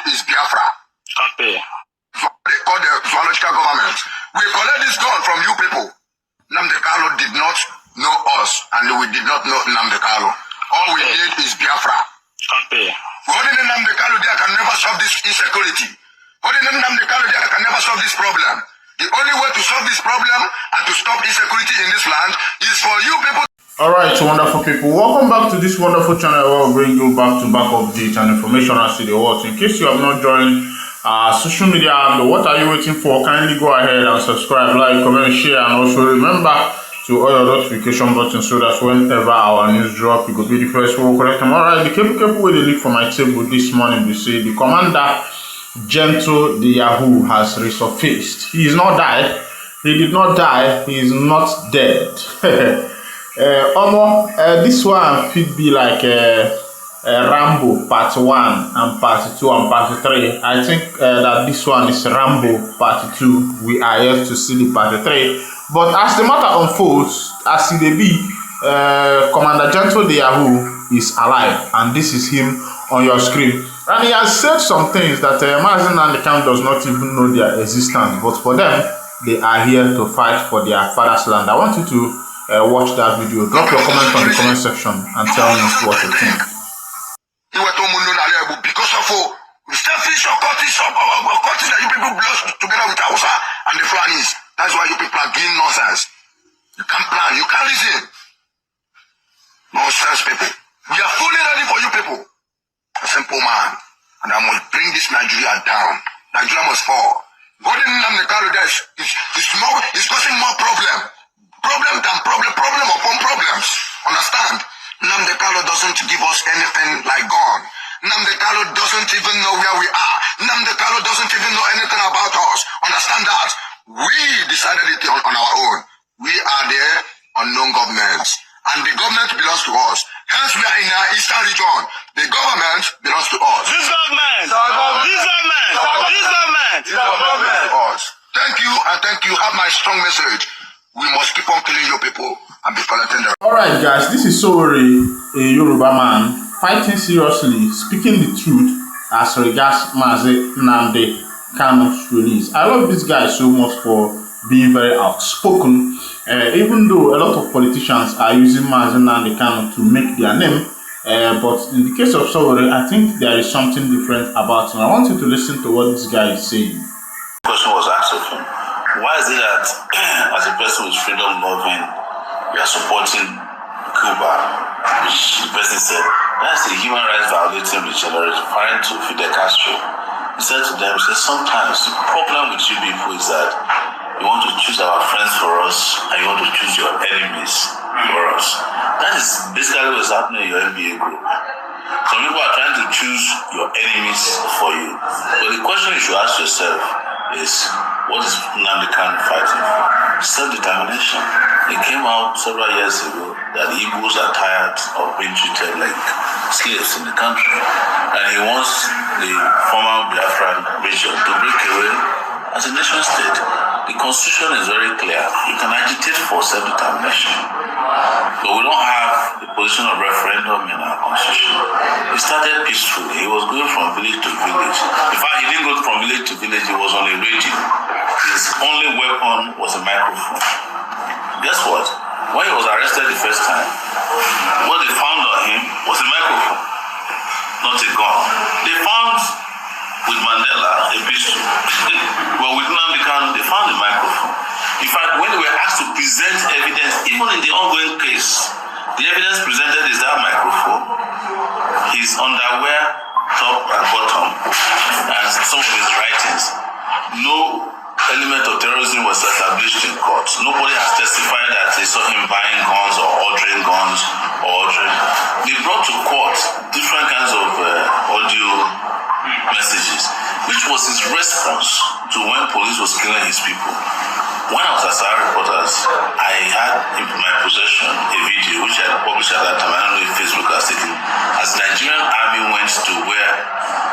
is Biafra. Okay. They call the zoological government. We collect this gun from you people. Nnamdi did not know us, and we did not know Nnamdi. All we need is Biafra. Okay. Holding Nnamdi there can never solve this insecurity. Holding Nnamdi there can never solve this problem. The only way to solve this problem and to stop insecurity in this land is for you people. Alright, wonderful people, welcome back to this wonderful channel where we'll bring you back to back updates and information as to the world. In case you have not joined social media handle, what are you waiting for? Kindly go ahead and subscribe, like, comment, share, and also remember to all your notification buttons so that whenever our news drop, you could be the first one to collect them. Alright, the careful way they look for my table this morning, they say the commander Gentle the Yahoo has resurfaced. He is not died. He did not die. He is not dead. This one could be like Rambo part 1 and part 2 and part 3. I think that this one is Rambo part 2. We are yet to see the part 3. But as the matter unfolds, as it be, Commander Gentle the Yahoo is alive, and this is him on your screen. And he has said some things that Mazen and the camp does not even know their existence, but for them, they are here to fight for their father's land. I want you to watch that video. Drop your comment on the comment section and tell me what you think. Because of selfish or cultish that you people blow together with Hausa and the Fulanis. That's why you people are doing nonsense. You can't plan, you can't reason. Nonsense people. We are fully ready for you people. A simple man. And I must bring this Nigeria down. Nigeria must fall. God in Nnamdi is causing more problem. Problem upon problems. Understand? Nnamdi doesn't give us anything like God. Nnamdi doesn't even know where we are. Nnamdi doesn't even know anything about us. Understand that? We decided it on our own. We are the unknown governments. And the government belongs to us. Hence we are in our eastern region. The government belongs to us. This government! This government! Us. Thank you and thank you. Have my strong message. We must keep on killing your people and be collecting them. Alright guys, this is Sowore, a Yoruba man, fighting seriously, speaking the truth as regards Nnamdi release. I love this guy so much for being very outspoken, even though a lot of politicians are using Nnamdi to make their name, but in the case of Sowore, I think there is something different about him. I want you to listen to what this guy is saying. The question was asked of him, why is it that as a person with freedom loving, you are supporting Cuba, which the person said, that's a human rights violating regime, referring to Fidel Castro. He said to them, sometimes the problem with you people is that you want to choose our friends for us and you want to choose your enemies for us. That is basically what's happening in your NBA group. Some people are trying to choose your enemies for you. But the question you should ask yourself is, what is Nnamdi fighting for? Self-determination. It came out several years ago that the Igbos are tired of being treated like slaves in the country. And he wants the former Biafra region to break away as a nation state. The constitution is very clear. You can agitate for self-determination. But we don't have the position of referendum in our constitution. He started peacefully. He was going from village to village. In fact, he didn't go from village to village. He was on a radio. His only weapon was a microphone. Guess what? When he was arrested the first time, what they found on him was a microphone, not a gun. They found with Mandela a pistol. But with Nnamdi they found a microphone. In fact, when they were asked to present evidence, even in the ongoing case, the evidence presented is that microphone, his underwear, top and bottom, and some of his writings. No element of terrorism was established in court. Nobody has testified that they saw him buying guns or ordering guns or ordering. They brought to court different kinds of audio messages, which was his response to when police was killing his people. When I was at Asari Reporters, I had in my possession a video which I published at that time. I don't know if Facebook has taken. As the Nigerian army went to where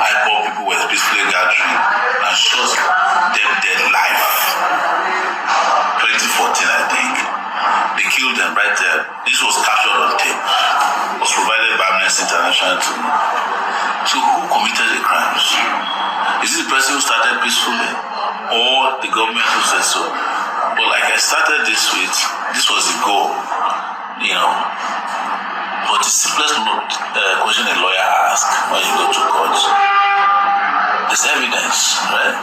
IPOB people were peacefully gathering and shot them dead live. 2014, I think. They killed them right there. This was captured on tape. It was provided by Amnesty International to me. So who committed the crimes? peacefully, or the government who says so. But like I started this with, this was the goal, you know. But the simplest question a lawyer asks when you go to court is evidence, right?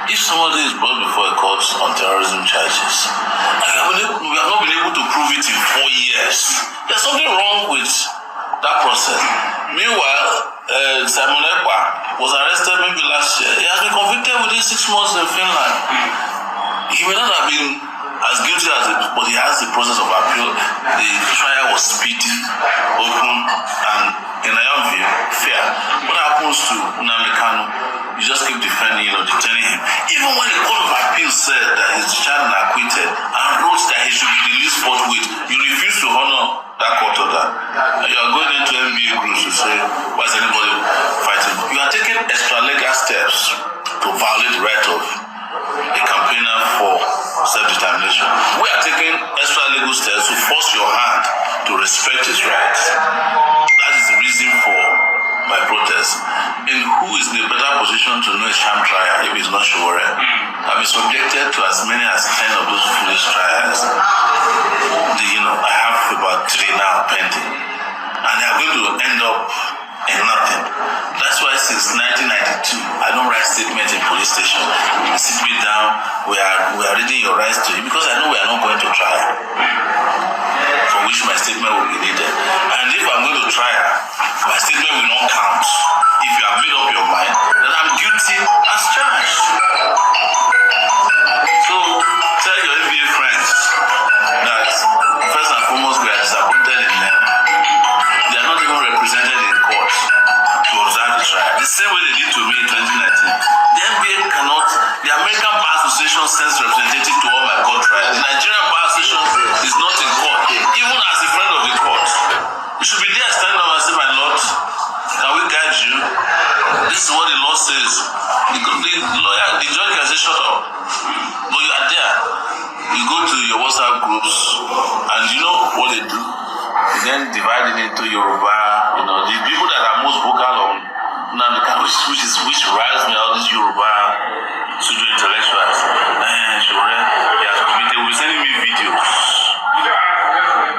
If somebody is brought before a court on terrorism charges, and we have not been able to prove it in 4 years, there's something wrong with that process. Meanwhile, Simon Ekpa was arrested maybe last year. He has been convicted within 6 months in Finland. He may not have been as guilty as it, but he has the process of appeal. The trial was speedy, open, and in my own view, fair. What happens to Nnamdi Kanu? You just keep defending, detaining him. Even when the Court of Appeal said that he's charged and acquitted and wrote that he should be released forthwith, you refuse to honor that court order. You are going into MBA groups to say, why is anybody fighting? You are taking extra legal steps to violate the right of a campaigner for self-determination. We are taking extra legal steps to force your hand to respect his rights. That is the reason for my protest. And who is in a better position to know a sham trial if it's not sure? I've been subjected to as many as 10 of those foolish trials. I have about 3 now pending. And they are going to end up in nothing. That's why since 1992, I don't write statements in police station. You sit me down, we are reading your rights to you because I know we are not going to trial, for which my statement will be needed. And if I'm going to trial, my statement will not count. If you have made up your mind that I'm guilty as charged. So tell your NBA friends that first and foremost we are disappointed in them. They are not even represented in court to observe the trial. The same way they did to me in 2019. The NBA cannot, the American Bar Association sends representative to all my court trials. The Nigerian Bar Association is not in court, even as a friend of the court. You should be there standing up and say, my lord, can we guide you? This is what the law says. The judge can say, shut up. But you are there. You go to your WhatsApp groups, and you know what they do? They then divide it into Yoruba, the people that are most vocal on Nnamdi Kanu, which riles me out, these Yoruba pseudo intellectuals. He has committed, will be sending me videos.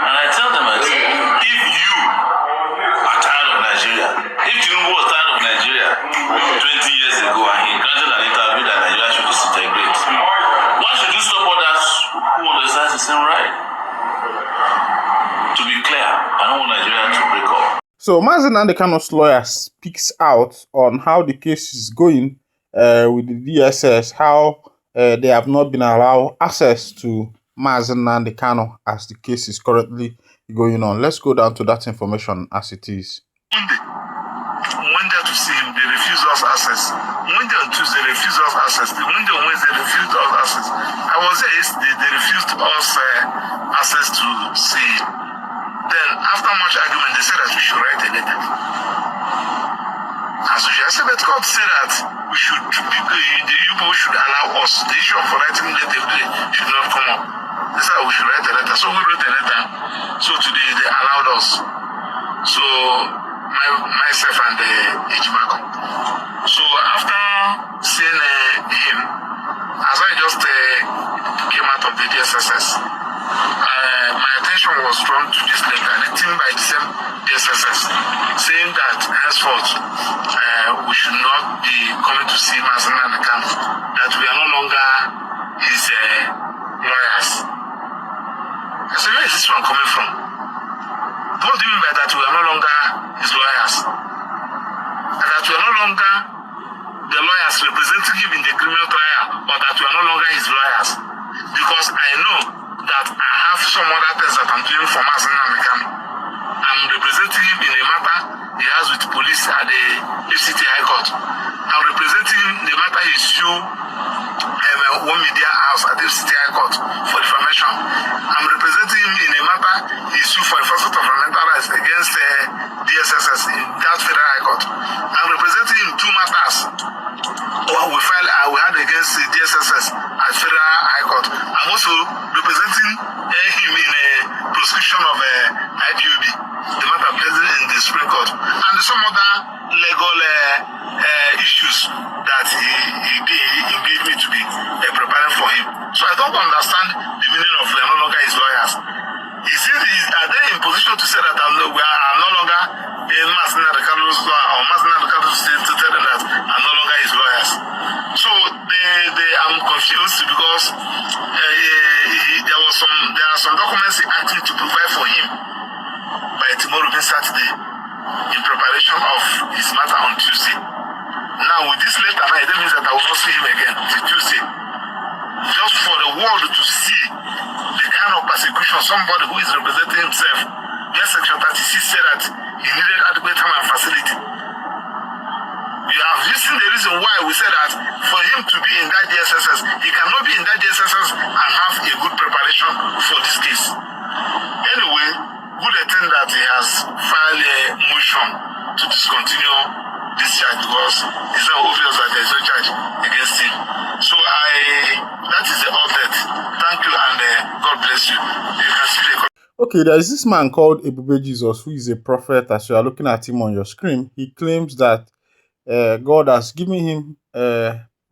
And I tell them, if you are tired of Nigeria, if Tinubu was tired of Nigeria 20 years ago and he granted an interview that Nigeria should disintegrate, why should you stop others who understand the same right? To be clear, I don't want Nigeria to break up. So Mazi Nnamdi Kanu's lawyer speaks out on how the case is going with the DSS, how they have not been allowed access to Mazi Nnamdi Kanu as the case is currently going on. Let's go down to that information as it is. Monday, went there to see him, they refused us access. Monday on Tuesday, they refused us access. The Monday on Wednesday, they refused us access. I was there yesterday, they refused us access to see him. Then, after much argument, they said that we should write a letter. As usual, I said, but God said that we should, the people should allow us. The issue of writing a letter should not come up. They said we should write a letter. So we wrote a letter. So today, they allowed us. So, myself and the Ejimako. So, after seeing him, as I just came out of the DSSS, my attention was drawn to this letter written by the same DSSS saying that henceforth we should not be coming to see Mazi Nnamdi Kanu, that we are no longer his lawyers. I said, where is this one coming from? What do you mean by that we are no longer his lawyers? And that we are no longer the lawyers representing him in the criminal trial, or that we are no longer his lawyers? Because I know that I have some other things that I'm doing for Mazi Nnamdi Kanu. I'm representing him in a matter he has with police at the FCT High Court. I'm representing him in the matter he sued one media house at the FCT High Court for defamation. I'm representing him in a matter he sued for enforcement of fundamental rights against DSSS in that federal High Court. I'm representing him in 2 matters we had against the DSSS at federal High Court. I'm also representing him in a prosecution of IPOB, the matter present in the Supreme Court, and some other legal issues that he not see him again till Tuesday. Just for the world to see the kind of persecution somebody who is representing himself. Yes, Section 36 said that he needed adequate time and facility. You have seen the reason why we said that for him to be in that DSSS, he cannot be in that DSSS and have a good preparation for this case. Anyway, good thing that he has filed a motion to discontinue this charge because it's not obvious that there is no charge against him. So that is the update. Thank you and God bless you. You can see the... Okay, there is this man called Ebube Jesus who is a prophet. As you are looking at him on your screen, he claims that God has given him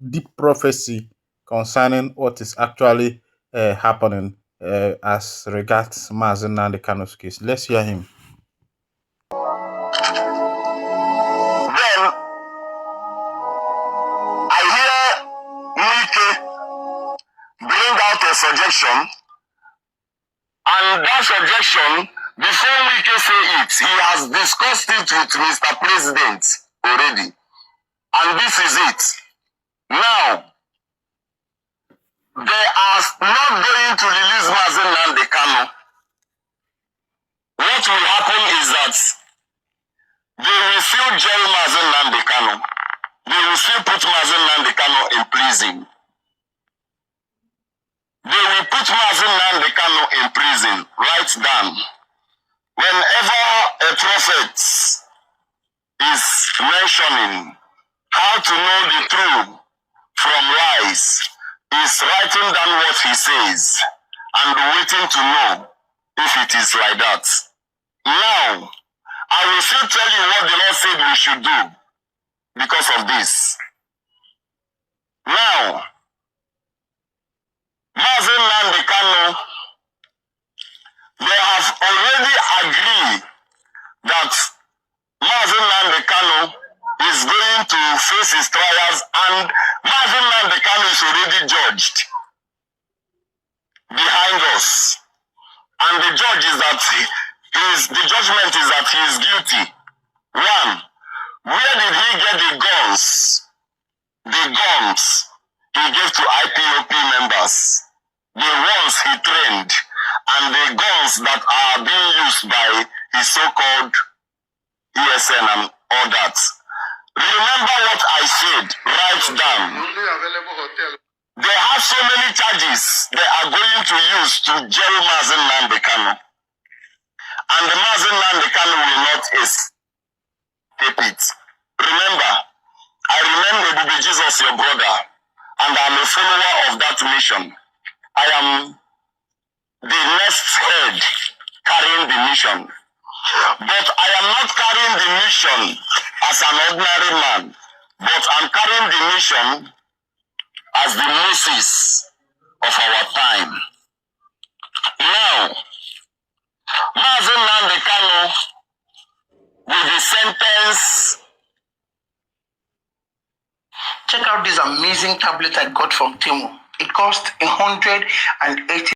deep prophecy concerning what is actually happening as regards Mazen and the Kano's case. Let's hear him. Then I hear Nike bring out a suggestion, and that suggestion, before Nike say it, he has discussed it with Mr. President already. And this is it. Now, they are not going to release Mazen Nnamdi Kanu. What will happen is that they will still jail Mazen Nnamdi Kanu. They will still put Mazen Nnamdi Kanu in prison. They will put Mazen Nnamdi Kanu in prison. Write down. Whenever a prophet is mentioning how to know the truth from lies, is writing down what he says and waiting to know if it is like that. Now, I will still tell you what the Lord said we should do because of this. Now, Mazen Nnamdi Kanu, they have already agreed that Mazen Nnamdi Kanu is going to face his trials, and Mazen Nnamdi Kanu is already judged behind us. And the judge is that the judgment is that he is guilty. One, where did he get the guns? The guns he gave to IPOP members, the ones he trained, and the guns that are being used by his so-called ESN and all that. Remember what I said, write down. They have so many charges they are going to use to jail Mazen Nnamdi Kanu. And the Mazen Nnamdi Kanu will not escape it. Remember, I remember Ebube Jesus, your brother, and I'm a follower of that mission. I am the next head carrying the mission. But I am not carrying the mission as an ordinary man, but I'm carrying the mission as the Moses of our time. Now, Mazen Nnamdi Kanu will be sentenced. Check out this amazing tablet I got from Temu. It cost 180.